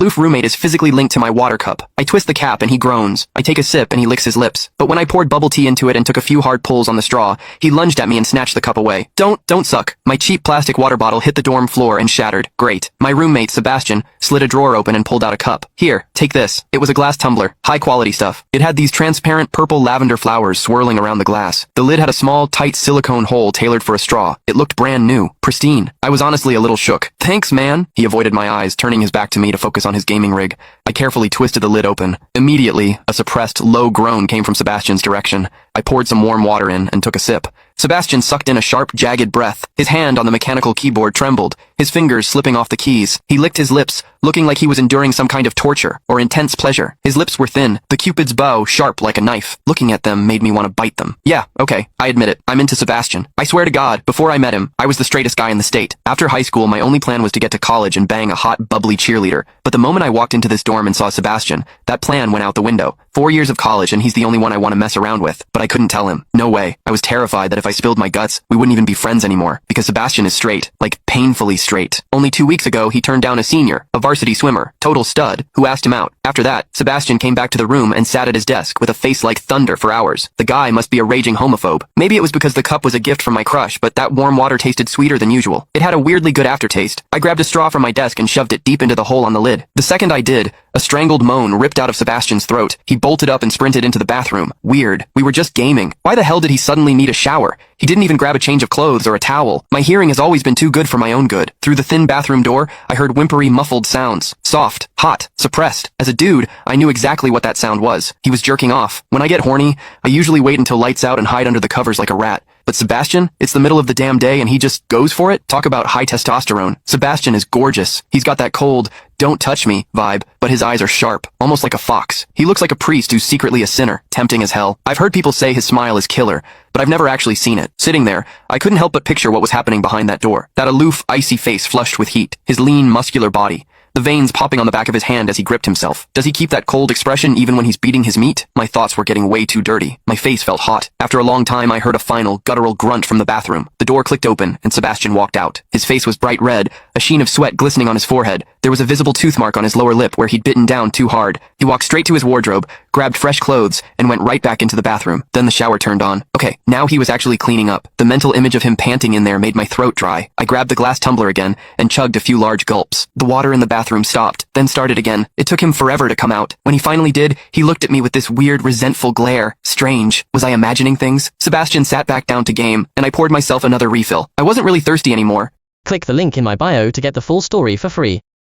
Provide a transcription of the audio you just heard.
Loof roommate is physically linked to my water cup. I twist the cap and he groans. I take a sip and he licks his lips. But when I poured bubble tea into it and took a few hard pulls on the straw, he lunged at me and snatched the cup away. Don't suck. My cheap plastic water bottle hit the dorm floor and shattered. Great. My roommate, Sebastian, slid a drawer open and pulled out a cup. Here, take this. It was a glass tumbler. High quality stuff. It had these transparent purple lavender flowers swirling around the glass. The lid had a small, tight silicone hole tailored for a straw. It looked brand new. Pristine. I was honestly a little shook. Thanks, man. He avoided my eyes, turning his back to me to focus on his gaming rig. I carefully twisted the lid open. Immediately, a suppressed, low groan came from Sebastian's direction. I poured some warm water in and took a sip. Sebastian sucked in a sharp, jagged breath. His hand on the mechanical keyboard trembled, his fingers slipping off the keys. He licked his lips, looking like he was enduring some kind of torture or intense pleasure. His lips were thin, the Cupid's bow sharp like a knife. Looking at them made me want to bite them. Yeah, okay, I admit it. I'm into Sebastian. I swear to God, before I met him, I was the straightest guy in the state. After high school, my only plan was to get to college and bang a hot, bubbly cheerleader. But the moment I walked into this dorm and saw Sebastian, that plan went out the window. 4 years of college and he's the only one I want to mess around with. But I couldn't tell him. No way. I was terrified that if I spilled my guts, we wouldn't even be friends anymore. Because Sebastian is straight. Like, painfully straight. Only 2 weeks ago, he turned down a senior, a varsity swimmer, total stud, who asked him out. After that, Sebastian came back to the room and sat at his desk with a face like thunder for hours. The guy must be a raging homophobe. Maybe it was because the cup was a gift from my crush, but that warm water tasted sweeter than usual. It had a weirdly good aftertaste. I grabbed a straw from my desk and shoved it deep into the hole on the lid. The second I did, a strangled moan ripped out of Sebastian's throat. He bolted up and sprinted into the bathroom. Weird. We were just gaming. Why the hell did he suddenly need a shower? He didn't even grab a change of clothes or a towel. My hearing has always been too good for my own good. Through the thin bathroom door, I heard whimpery, muffled sounds. Soft, hot, suppressed. As a dude, I knew exactly what that sound was. He was jerking off. When I get horny, I usually wait until lights out and hide under the covers like a rat. But Sebastian, it's the middle of the damn day and he just goes for it? Talk about high testosterone. Sebastian is gorgeous. He's got that cold, don't touch me vibe, but his eyes are sharp, almost like a fox. He looks like a priest who's secretly a sinner, tempting as hell. I've heard people say his smile is killer, but I've never actually seen it. Sitting there, I couldn't help but picture what was happening behind that door. That aloof, icy face flushed with heat, his lean, muscular body. The veins popping on the back of his hand as he gripped himself. Does he keep that cold expression even when he's beating his meat? My thoughts were getting way too dirty. My face felt hot. After a long time, I heard a final, guttural grunt from the bathroom. The door clicked open, and Sebastian walked out. His face was bright red, a sheen of sweat glistening on his forehead. There was a visible tooth mark on his lower lip where he'd bitten down too hard. He walked straight to his wardrobe, grabbed fresh clothes, and went right back into the bathroom. Then the shower turned on. Okay, now he was actually cleaning up. The mental image of him panting in there made my throat dry. I grabbed the glass tumbler again and chugged a few large gulps. The water in the bathroom stopped, then started again. It took him forever to come out. When he finally did, he looked at me with this weird, resentful glare. Strange. Was I imagining things? Sebastian sat back down to game, and I poured myself another refill. I wasn't really thirsty anymore. Click the link in my bio to get the full story for free.